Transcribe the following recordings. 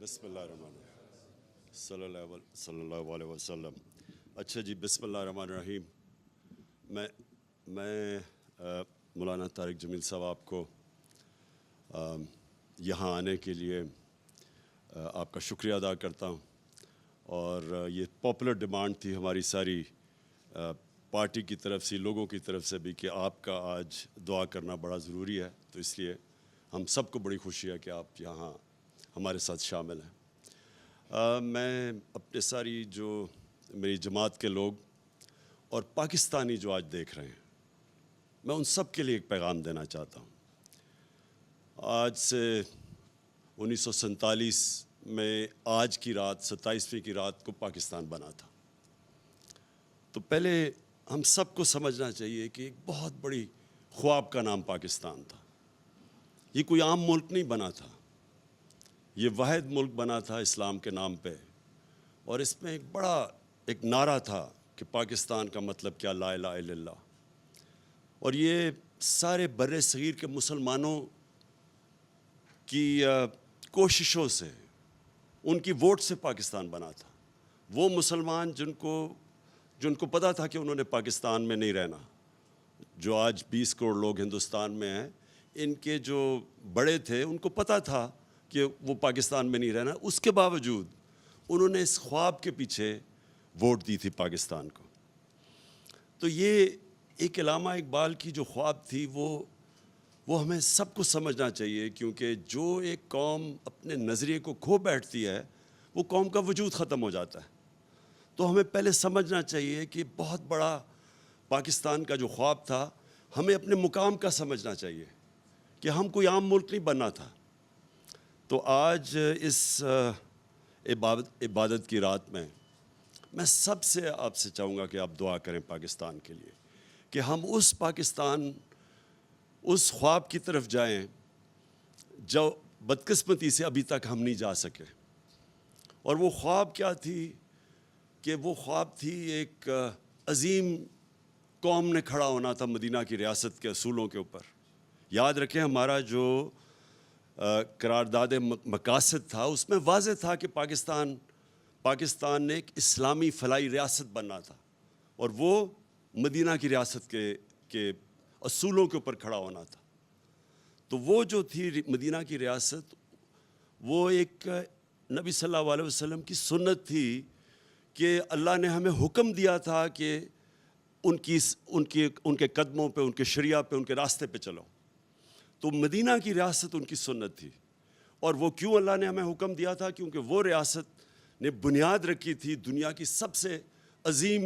بسم اللہ الرحمن الرحیم صلی اللہ علیہ وسلم۔ اچھا جی، بسم اللہ الرحمن الرحیم۔ میں مولانا طارق جمیل صاحب آپ کو یہاں آنے کے لیے آپ کا شکریہ ادا کرتا ہوں، اور یہ پاپولر ڈیمانڈ تھی ہماری ساری پارٹی کی طرف سے، لوگوں کی طرف سے بھی، کہ آپ کا آج دعا کرنا بڑا ضروری ہے، تو اس لیے ہم سب کو بڑی خوشی ہے کہ آپ یہاں ہمارے ساتھ شامل ہیں۔ میں اپنے ساری جو میری جماعت کے لوگ اور پاکستانی جو آج دیکھ رہے ہیں، میں ان سب کے لیے ایک پیغام دینا چاہتا ہوں۔ آج سے 1947 میں آج کی رات، 27ویں کی رات کو پاکستان بنا تھا۔ تو پہلے ہم سب کو سمجھنا چاہیے کہ ایک بہت بڑی خواب کا نام پاکستان تھا۔ یہ کوئی عام ملک نہیں بنا تھا، یہ واحد ملک بنا تھا اسلام کے نام پہ، اور اس میں ایک نعرہ تھا کہ پاکستان کا مطلب کیا، لا الہ الا اللہ۔ اور یہ سارے بر صغیر کے مسلمانوں کی کوششوں سے، ان کی ووٹ سے پاکستان بنا تھا۔ وہ مسلمان جن کو پتہ تھا کہ انہوں نے پاکستان میں نہیں رہنا، جو آج 20 کروڑ لوگ ہندوستان میں ہیں، ان کے جو بڑے تھے ان کو پتہ تھا کہ وہ پاکستان میں نہیں رہنا، اس کے باوجود انہوں نے اس خواب کے پیچھے ووٹ دی تھی پاکستان کو۔ تو یہ ایک علامہ اقبال کی جو خواب تھی، وہ ہمیں سب کو سمجھنا چاہیے، کیونکہ جو ایک قوم اپنے نظریے کو کھو بیٹھتی ہے، وہ قوم کا وجود ختم ہو جاتا ہے۔ تو ہمیں پہلے سمجھنا چاہیے کہ بہت بڑا پاکستان کا جو خواب تھا، ہمیں اپنے مقام کا سمجھنا چاہیے کہ ہم کوئی عام ملک نہیں بننا تھا۔ تو آج اس عبادت کی رات میں سب سے آپ سے چاہوں گا کہ آپ دعا کریں پاکستان کے لیے، کہ ہم اس خواب کی طرف جائیں جو بدقسمتی سے ابھی تک ہم نہیں جا سکے۔ اور وہ خواب کیا تھی؟ کہ وہ خواب تھی ایک عظیم قوم نے کھڑا ہونا تھا مدینہ کی ریاست کے اصولوں کے اوپر۔ یاد رکھیں، ہمارا جو قرارداد مقاصد تھا، اس میں واضح تھا کہ پاکستان نے ایک اسلامی فلاحی ریاست بننا تھا، اور وہ مدینہ کی ریاست کے اصولوں کے اوپر کھڑا ہونا تھا۔ تو وہ جو تھی مدینہ کی ریاست، وہ ایک نبی صلی اللہ علیہ وسلم کی سنت تھی کہ اللہ نے ہمیں حکم دیا تھا کہ ان کے قدموں پہ، ان کے شریعہ پہ، ان کے راستے پہ چلو۔ تو مدینہ کی ریاست ان کی سنت تھی۔ اور وہ کیوں اللہ نے ہمیں حکم دیا تھا؟ کیونکہ وہ ریاست نے بنیاد رکھی تھی دنیا کی سب سے عظیم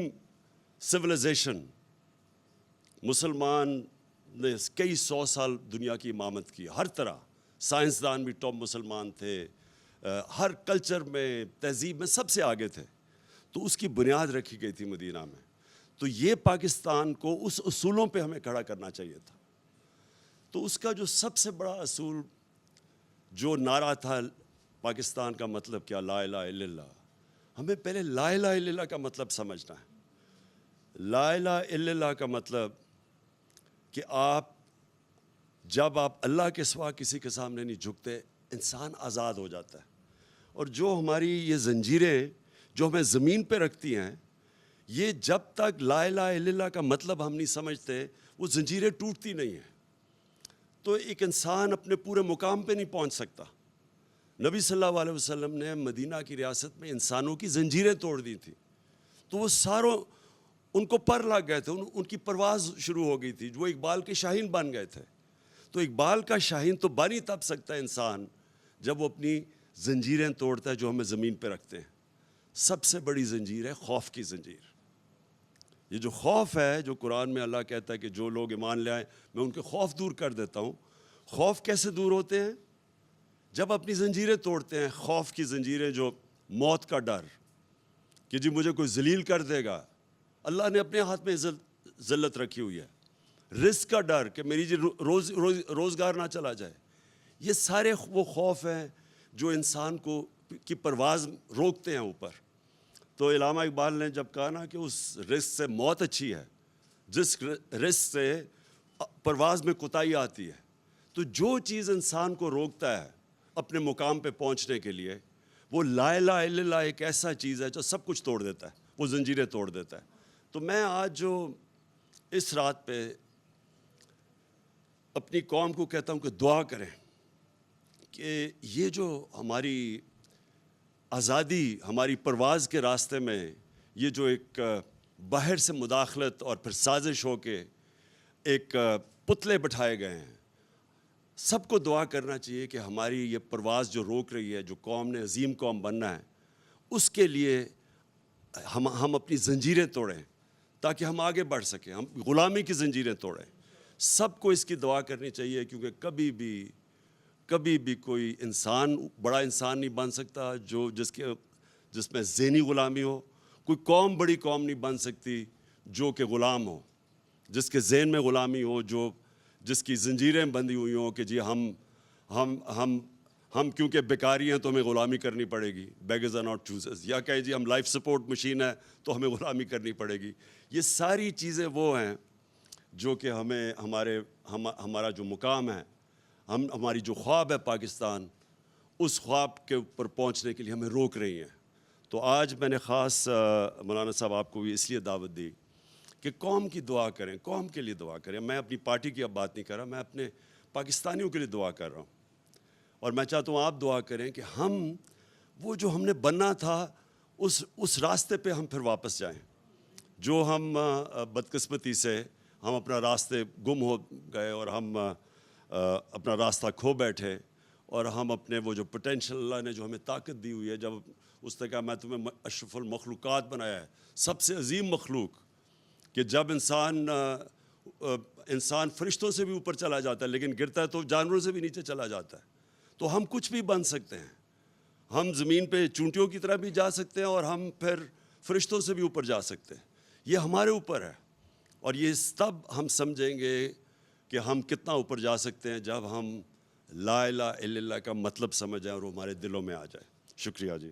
سویلائزیشن۔ مسلمان نے کئی 100 سال دنیا کی امامت کی، ہر طرح سائنسدان بھی ٹاپ مسلمان تھے، ہر کلچر میں، تہذیب میں سب سے آگے تھے۔ تو اس کی بنیاد رکھی گئی تھی مدینہ میں۔ تو یہ پاکستان کو اس اصولوں پہ ہمیں کھڑا کرنا چاہیے تھا۔ تو اس کا جو سب سے بڑا اصول، جو نعرہ تھا پاکستان کا مطلب کیا، لا الہ الا اللہ۔ ہمیں پہلے لا الہ الا اللہ کا مطلب سمجھنا ہے۔ لا الہ الا اللہ کا مطلب کہ جب آپ اللہ کے سوا کسی کے سامنے نہیں جھکتے، انسان آزاد ہو جاتا ہے۔ اور جو ہماری یہ زنجیریں جو ہمیں زمین پہ رکھتی ہیں، یہ جب تک لا الہ الا اللہ کا مطلب ہم نہیں سمجھتے، وہ زنجیریں ٹوٹتی نہیں ہیں۔ تو ایک انسان اپنے پورے مقام پہ نہیں پہنچ سکتا۔ نبی صلی اللہ علیہ وسلم نے مدینہ کی ریاست میں انسانوں کی زنجیریں توڑ دی تھیں، تو وہ ان کو پر لگ گئے تھے، ان کی پرواز شروع ہو گئی تھی، وہ اقبال کے شاہین بن گئے تھے۔ تو اقبال کا شاہین تو بن ہی تب سکتا ہے انسان جب وہ اپنی زنجیریں توڑتا ہے جو ہمیں زمین پہ رکھتے ہیں۔ سب سے بڑی زنجیر ہے خوف کی زنجیر۔ یہ جو خوف ہے، جو قرآن میں اللہ کہتا ہے کہ جو لوگ ایمان لے آئیں میں ان کے خوف دور کر دیتا ہوں۔ خوف کیسے دور ہوتے ہیں؟ جب اپنی زنجیریں توڑتے ہیں۔ خوف کی زنجیریں، جو موت کا ڈر کہ جی مجھے کوئی ذلیل کر دے گا، اللہ نے اپنے ہاتھ میں ذلت رکھی ہوئی ہے۔ رزق کا ڈر کہ میری جی روزگار نہ چلا جائے۔ یہ سارے وہ خوف ہیں جو انسان کی پرواز روکتے ہیں اوپر۔ تو علامہ اقبال نے جب کہا نا کہ اس رزق سے موت اچھی ہے، جس رزق سے پرواز میں کوتاہی آتی ہے، تو جو چیز انسان کو روکتا ہے اپنے مقام پہ پہنچنے کے لیے، وہ لا الہ الا اللہ ایک ایسا چیز ہے جو سب کچھ توڑ دیتا ہے، وہ زنجیریں توڑ دیتا ہے. تو میں آج جو اس رات پہ اپنی قوم کو کہتا ہوں کہ دعا کریں کہ یہ جو ہماری آزادی، ہماری پرواز کے راستے میں یہ جو ایک باہر سے مداخلت اور پھر سازش ہو کے ایک پتلے بٹھائے گئے ہیں، سب کو دعا کرنا چاہیے کہ ہماری یہ پرواز جو روک رہی ہے، جو قوم نے عظیم قوم بننا ہے، اس کے لیے ہم اپنی زنجیریں توڑیں تاکہ ہم آگے بڑھ سکیں، ہم غلامی کی زنجیریں توڑیں. سب کو اس کی دعا کرنی چاہیے، کیونکہ کبھی بھی کوئی انسان بڑا انسان نہیں بن سکتا جس میں ذہنی غلامی ہو. کوئی قوم بڑی قوم نہیں بن سکتی جو کہ غلام ہو، جس کے ذہن میں غلامی ہو، جس کی زنجیریں بندھی ہوئی ہوں کہ جی ہم کیونکہ بیکاری ہیں تو ہمیں غلامی کرنی پڑے گی، بیگرز آر ناٹ چوزرز، یا کہیں جی ہم لائف سپورٹ مشین ہے تو ہمیں غلامی کرنی پڑے گی. یہ ساری چیزیں وہ ہیں جو کہ ہمارا جو مقام ہے، ہماری جو خواب ہے پاکستان، اس خواب کے اوپر پہنچنے کے لیے ہمیں روک رہی ہیں. تو آج میں نے خاص مولانا صاحب آپ کو بھی اس لیے دعوت دی کہ قوم کی دعا کریں، قوم کے لیے دعا کریں. میں اپنی پارٹی کی اب بات نہیں کر رہا، میں اپنے پاکستانیوں کے لیے دعا کر رہا ہوں. اور میں چاہتا ہوں آپ دعا کریں کہ وہ جو ہم نے بننا تھا اس راستے پہ ہم پھر واپس جائیں. جو ہم بدقسمتی سے ہم اپنا راستے گم ہو گئے اور ہم اپنا راستہ کھو بیٹھے، اور ہم اپنے وہ جو پوٹینشیل اللہ نے جو ہمیں طاقت دی ہوئی ہے، جب اس نے کہا میں تمہیں اشرف المخلوقات بنایا ہے، سب سے عظیم مخلوق، کہ جب انسان فرشتوں سے بھی اوپر چلا جاتا ہے لیکن گرتا ہے تو جانوروں سے بھی نیچے چلا جاتا ہے. تو ہم کچھ بھی بن سکتے ہیں، ہم زمین پہ چونٹیوں کی طرح بھی جا سکتے ہیں اور ہم پھر فرشتوں سے بھی اوپر جا سکتے ہیں. یہ ہمارے اوپر ہے، اور یہ تب ہم سمجھیں گے کہ ہم کتنا اوپر جا سکتے ہیں جب ہم لا الہ الا اللہ کا مطلب سمجھ جائیں اور وہ ہمارے دلوں میں آ جائے. شکریہ جی.